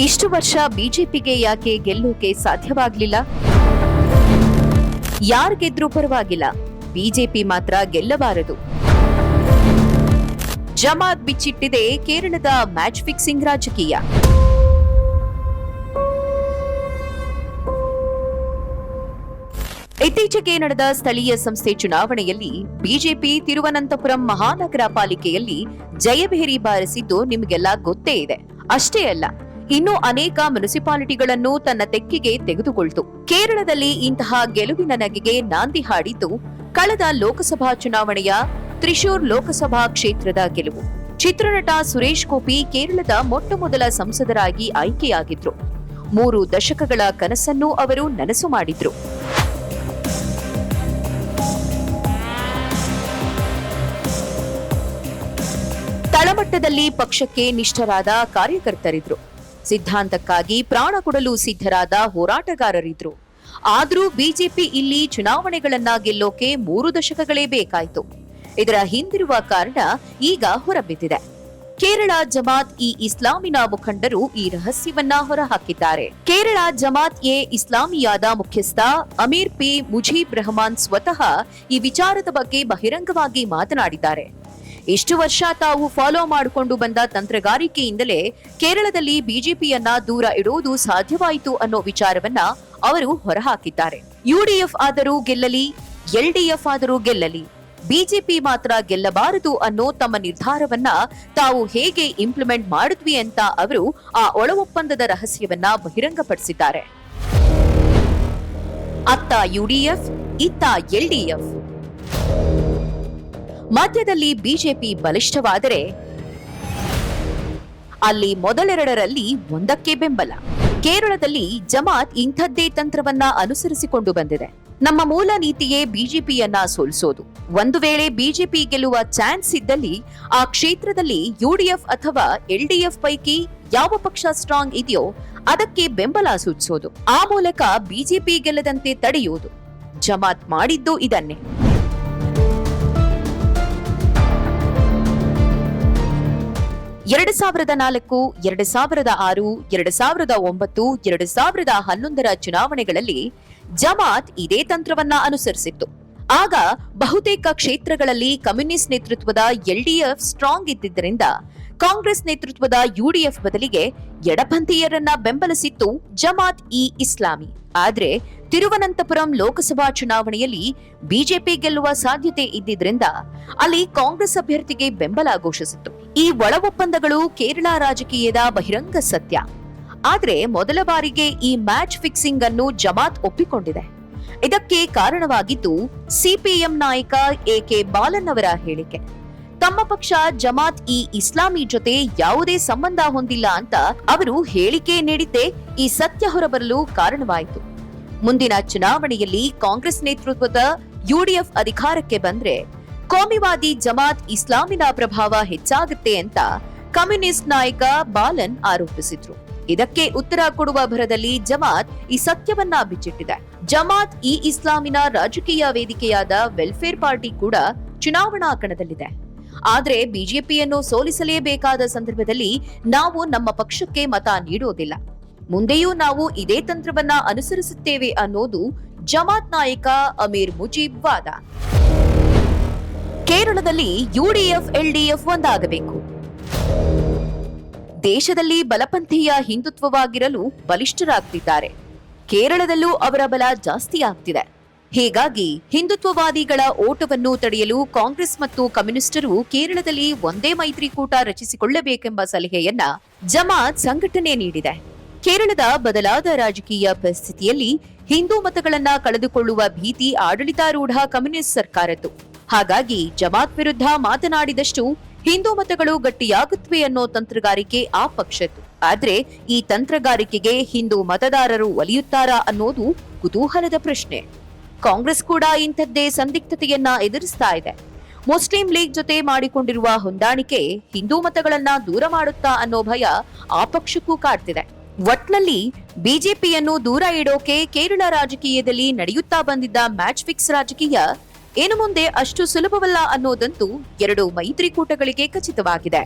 ಇಷ್ಟು ವರ್ಷ ಬಿಜೆಪಿಗೆ ಯಾಕೆ ಗೆಲ್ಲೋಕೆ ಸಾಧ್ಯವಾಗಲಿಲ್ಲ? ಯಾರು ಗೆದ್ರೂ ಪರವಾಗಿಲ್ಲ, ಬಿಜೆಪಿ ಮಾತ್ರ ಗೆಲ್ಲಬಾರದು. ಜಮಾತ್ ಬಿಚ್ಚಿಟ್ಟಿದೆ ಕೇರಳದ ಮ್ಯಾಚ್ ಫಿಕ್ಸಿಂಗ್ ರಾಜಕೀಯ. ಇತ್ತೀಚೆಗೆ ನಡೆದ ಸ್ಥಳೀಯ ಸಂಸ್ಥೆ ಚುನಾವಣೆಯಲ್ಲಿ ಬಿಜೆಪಿ ತಿರುವನಂತಪುರಂ ಮಹಾನಗರ ಪಾಲಿಕೆಯಲ್ಲಿ ಜಯಭೇರಿ ಬಾರಿಸಿದ್ದು ನಿಮಗೆಲ್ಲ ಗೊತ್ತೇ ಇದೆ. ಅಷ್ಟೇ ಅಲ್ಲ, ಇನ್ನೂ ಅನೇಕ ಮುನಿಸಿಪಾಲಿಟಿಗಳನ್ನು ತನ್ನ ತೆಕ್ಕೆಗೆ ತೆಗೆದುಕೊಳ್ತು. ಕೇರಳದಲ್ಲಿ ಇಂತಹ ಗೆಲುವಿನ ನಗೆಗೆ ನಾಂದಿ ಹಾಡಿದ್ದು ಕಳೆದ ಲೋಕಸಭಾ ಚುನಾವಣೆಯ ತ್ರಿಶೂರ್ ಲೋಕಸಭಾ ಕ್ಷೇತ್ರದ ಗೆಲುವು. ಚಿತ್ರನಟ ಸುರೇಶ್ ಗೋಪಿ ಕೇರಳದ ಮೊಟ್ಟಮೊದಲ ಸಂಸದರಾಗಿ ಆಯ್ಕೆಯಾಗಿದ್ರು. 3 ದಶಕಗಳ ಕನಸನ್ನು ಅವರು ನನಸು ಮಾಡಿದ್ರು. ತಳಮಟ್ಟದಲ್ಲಿ ಪಕ್ಷಕ್ಕೆ ನಿಷ್ಠರಾದ ಕಾರ್ಯಕರ್ತರಿದ್ರು. ಸಿದ್ಧಾಂತಕ್ಕಾಗಿ ಪ್ರಾಣ ಕೊಡಲು ಸಿದ್ಧರಾದ ಹೋರಾಟಗಾರರಿದ್ರು. ಆದ್ರೂ ಬಿಜೆಪಿ ಇಲ್ಲಿ ಚುನಾವಣೆಗಳನ್ನ ಗೆಲ್ಲೋಕೆ 3 ದಶಕಗಳೇ ಬೇಕಾಯ್ತು. ಇದರ ಹಿಂದಿರುವ ಕಾರಣ ಈಗ ಹೊರಬಿದ್ದಿದೆ. ಕೇರಳ ಜಮಾತ್ ಇ ಇಸ್ಲಾಮಿನ ಮುಖಂಡರು ಈ ರಹಸ್ಯವನ್ನ ಹೊರಹಾಕಿದ್ದಾರೆ. ಕೇರಳ ಜಮಾತ್ ಎ ಇಸ್ಲಾಮಿಯಾದ ಮುಖ್ಯಸ್ಥ ಅಮೀರ್ ಪಿ ಮುಜೀಬ್ ರೆಹಮಾನ್ ಸ್ವತಃ ಈ ವಿಚಾರದ ಬಗ್ಗೆ ಬಹಿರಂಗವಾಗಿ ಮಾತನಾಡಿದ್ದಾರೆ. ಇಷ್ಟು ವರ್ಷ ತಾವು ಫಾಲೋ ಮಾಡಿಕೊಂಡು ಬಂದ ತಂತ್ರಗಾರಿಕೆಯಿಂದಲೇ ಕೇರಳದಲ್ಲಿ ಬಿಜೆಪಿಯನ್ನ ದೂರ ಇಡುವುದು ಸಾಧ್ಯವಾಯಿತು ಅನ್ನೋ ವಿಚಾರವನ್ನ ಅವರು ಹೊರಹಾಕಿದ್ದಾರೆ. ಯುಡಿಎಫ್ ಆದರೂ ಗೆಲ್ಲಲಿ, ಎಲ್ಡಿಎಫ್ ಆದರೂ ಗೆಲ್ಲಲಿ, ಬಿಜೆಪಿ ಮಾತ್ರ ಗೆಲ್ಲಬಾರದು ಅನ್ನೋ ತಮ್ಮ ನಿರ್ಧಾರವನ್ನ ತಾವು ಹೇಗೆ ಇಂಪ್ಲಿಮೆಂಟ್ ಮಾಡಿದ್ವಿ ಅಂತ ಅವರು ಆ ಒಳ ಒಪ್ಪಂದದ ರಹಸ್ಯವನ್ನ ಬಹಿರಂಗಪಡಿಸಿದ್ದಾರೆ. ಅತ್ತ ಯುಡಿಎಫ್, ಇತ್ತ ಎಲ್ಡಿಎಫ್. ಮಧ್ಯದಲ್ಲಿ ಬಿಜೆಪಿ ಬಲಿಷ್ಠವಾದರೆ ಅಲ್ಲಿ ಮೊದಲೆರಡರಲ್ಲಿ ಒಂದಕ್ಕೆ ಬೆಂಬಲ. ಕೇರಳದಲ್ಲಿ ಜಮಾತ್ ಇಂಥದ್ದೇ ತಂತ್ರವನ್ನ ಅನುಸರಿಸಿಕೊಂಡು ಬಂದಿದೆ. ನಮ್ಮ ಮೂಲ ನೀತಿಯೇ ಬಿಜೆಪಿಯನ್ನ ಸೋಲಿಸೋದು. ಒಂದು ವೇಳೆ ಬಿಜೆಪಿ ಗೆಲ್ಲುವ ಚಾನ್ಸ್ ಇದ್ದಲ್ಲಿ ಆ ಕ್ಷೇತ್ರದಲ್ಲಿ ಯುಡಿಎಫ್ ಅಥವಾ ಎಲ್ಡಿಎಫ್ ಪೈಕಿ ಯಾವ ಪಕ್ಷ ಸ್ಟ್ರಾಂಗ್ ಇದೆಯೋ ಅದಕ್ಕೆ ಬೆಂಬಲ ಸೂಚಿಸೋದು. ಆ ಮೂಲಕ ಬಿಜೆಪಿ ಗೆಲ್ಲದಂತೆ ತಡೆಯುವುದು. ಜಮಾತ್ ಮಾಡಿದ್ದು ಇದನ್ನೇ. ಎರಡು 2004, 2006, 2009, 2011 ಚುನಾವಣೆಗಳಲ್ಲಿ ಜಮಾತ್ ಇದೇ ತಂತ್ರವನ್ನ ಅನುಸರಿಸಿತ್ತು. ಆಗ ಬಹುತೇಕ ಕ್ಷೇತ್ರಗಳಲ್ಲಿ ಕಮ್ಯುನಿಸ್ಟ್ ನೇತೃತ್ವದ ಎಲ್ಡಿಎಫ್ ಸ್ಟ್ರಾಂಗ್ ಇದ್ದಿದ್ದರಿಂದ ಕಾಂಗ್ರೆಸ್ ನೇತೃತ್ವದ ಯುಡಿಎಫ್ ಬದಲಿಗೆ ಎಡಪಂಥೀಯರನ್ನ ಬೆಂಬಲಿಸಿತ್ತು ಜಮಾತ್ ಇ ಇಸ್ಲಾಮಿ. ಆದ್ರೆ ತಿರುವನಂತಪುರಂ ಲೋಕಸಭಾ ಚುನಾವಣೆಯಲ್ಲಿ ಬಿಜೆಪಿ ಗೆಲ್ಲುವ ಸಾಧ್ಯತೆ ಇದ್ದಿದ್ರಿಂದ ಅಲ್ಲಿ ಕಾಂಗ್ರೆಸ್ ಅಭ್ಯರ್ಥಿಗೆ ಬೆಂಬಲ ಘೋಷಿಸಿತ್ತು. ಈ ಒಳ ಒಪ್ಪಂದಗಳು ಕೇರಳ ರಾಜಕೀಯದ ಬಹಿರಂಗ ಸತ್ಯ. ಆದ್ರೆ ಮೊದಲ ಬಾರಿಗೆ ಈ ಮ್ಯಾಚ್ ಫಿಕ್ಸಿಂಗ್ ಅನ್ನು ಜಮಾತ್ ಒಪ್ಪಿಕೊಂಡಿದೆ. ಇದಕ್ಕೆ ಕಾರಣವಾಗಿದ್ದು ಸಿಪಿಎಂ ನಾಯಕ ಎಕೆ ಬಾಲನ್ ಅವರ ಹೇಳಿಕೆ. ತಮ್ಮ ಪಕ್ಷ ಜಮಾತ್ ಇ ಇಸ್ಲಾಮಿ ಜೊತೆ ಯಾವುದೇ ಸಂಬಂಧ ಹೊಂದಿಲ್ಲ ಅಂತ ಅವರು ಹೇಳಿಕೆ ನೀಡಿದ್ದೇ ಈ ಸತ್ಯ ಹೊರಬರಲು ಕಾರಣವಾಯಿತು. ಮುಂದಿನ ಚುನಾವಣೆಯಲ್ಲಿ ಕಾಂಗ್ರೆಸ್ ನೇತೃತ್ವದ ಯುಡಿಎಫ್ ಅಧಿಕಾರಕ್ಕೆ ಬಂದ್ರೆ ಕೋಮಿವಾದಿ ಜಮಾತ್ ಇಸ್ಲಾಮಿನ ಪ್ರಭಾವ ಹೆಚ್ಚಾಗುತ್ತೆ ಅಂತ ಕಮ್ಯುನಿಸ್ಟ್ ನಾಯಕ ಬಾಲನ್ ಆರೋಪಿಸಿದ್ರು. ಇದಕ್ಕೆ ಉತ್ತರ ಕೊಡುವ ಭರದಲ್ಲಿ ಜಮಾತ್ ಈ ಸತ್ಯವನ್ನ ಬಿಚ್ಚಿಟ್ಟಿದೆ. ಜಮಾತ್ ಇ ಇಸ್ಲಾಮಿನ ರಾಜಕೀಯ ವೇದಿಕೆಯಾದ ವೆಲ್ಫೇರ್ ಪಾರ್ಟಿ ಕೂಡ ಚುನಾವಣಾ ಕಣದಲ್ಲಿದೆ. ಆದ್ರೆ ಬಿಜೆಪಿಯನ್ನು ಸೋಲಿಸಲೇಬೇಕಾದ ಸಂದರ್ಭದಲ್ಲಿ ನಾವು ನಮ್ಮ ಪಕ್ಷಕ್ಕೆ ಮತ ನೀಡೋದಿಲ್ಲ. ಮುಂದೆಯೂ ನಾವು ಇದೇ ತಂತ್ರವನ್ನ ಅನುಸರಿಸುತ್ತೇವೆ ಅನ್ನೋದು ಜಮಾತ್ ನಾಯಕ ಅಮೀರ್ ಮುಜೀಬ್ ವಾದ. ಕೇರಳದಲ್ಲಿ ಯುಡಿಎಫ್ ಎಲ್ಡಿಎಫ್ ಒಂದಾಗಬೇಕು. ದೇಶದಲ್ಲಿ ಬಲಪಂಥೀಯ ಹಿಂದುತ್ವವಾಗಿರಲು ಬಲಿಷ್ಠರಾಗ್ತಿದ್ದಾರೆ. ಕೇರಳದಲ್ಲೂ ಅವರ ಬಲ ಜಾಸ್ತಿ ಆಗ್ತಿದೆ. ಹೀಗಾಗಿ ಹಿಂದುತ್ವವಾದಿಗಳ ಓಟವನ್ನು ತಡೆಯಲು ಕಾಂಗ್ರೆಸ್ ಮತ್ತು ಕಮ್ಯುನಿಸ್ಟರು ಕೇರಳದಲ್ಲಿ ಒಂದೇ ಮೈತ್ರಿಕೂಟ ರಚಿಸಿಕೊಳ್ಳಬೇಕೆಂಬ ಸಲಹೆಯನ್ನ ಜಮಾತ್ ಸಂಘಟನೆ ನೀಡಿದೆ. ಕೇರಳದ ಬದಲಾದ ರಾಜಕೀಯ ಪರಿಸ್ಥಿತಿಯಲ್ಲಿ ಹಿಂದೂ ಮತಗಳನ್ನ ಕಳೆದುಕೊಳ್ಳುವ ಭೀತಿ ಆಡಳಿತಾರೂಢ ಕಮ್ಯುನಿಸ್ಟ್ ಸರ್ಕಾರದ್ದು. ಹಾಗಾಗಿ ಜಮಾತ್ ವಿರುದ್ಧ ಮಾತನಾಡಿದಷ್ಟು ಹಿಂದೂ ಮತಗಳು ಗಟ್ಟಿಯಾಗುತ್ತವೆ ಅನ್ನೋ ತಂತ್ರಗಾರಿಕೆ ಆ ಪಕ್ಷದ್ದು. ಆದ್ರೆ ಈ ತಂತ್ರಗಾರಿಕೆಗೆ ಹಿಂದೂ ಮತದಾರರು ಒಲಿಯುತ್ತಾರಾ ಅನ್ನೋದು ಕುತೂಹಲದ ಪ್ರಶ್ನೆ. ಕಾಂಗ್ರೆಸ್ ಕೂಡ ಇಂಥದ್ದೇ ಸಂದಿಗ್ಧತೆಯನ್ನ ಎದುರಿಸ್ತಾ ಇದೆ. ಮುಸ್ಲಿಂ ಲೀಗ್ ಜೊತೆ ಮಾಡಿಕೊಂಡಿರುವ ಹೊಂದಾಣಿಕೆ ಹಿಂದೂ ಮತಗಳನ್ನ ದೂರ ಮಾಡುತ್ತಾ ಅನ್ನೋ ಭಯ ಆ ಪಕ್ಷಕ್ಕೂ ಕಾಡ್ತಿದೆ. ಒಟ್ನಲ್ಲಿ ಬಿಜೆಪಿಯನ್ನು ದೂರ ಇಡೋಕೆ ಕೇರಳ ರಾಜಕೀಯದಲ್ಲಿ ನಡೆಯುತ್ತಾ ಬಂದಿದ್ದ ಮ್ಯಾಚ್ ಫಿಕ್ಸ್ ರಾಜಕೀಯ ಇನ್ನು ಮುಂದೆ ಅಷ್ಟು ಸುಲಭವಲ್ಲ ಅನ್ನೋದಂತೂ 2 ಮೈತ್ರಿಕೂಟಗಳಿಗೆ ಖಚಿತವಾಗಿದೆ.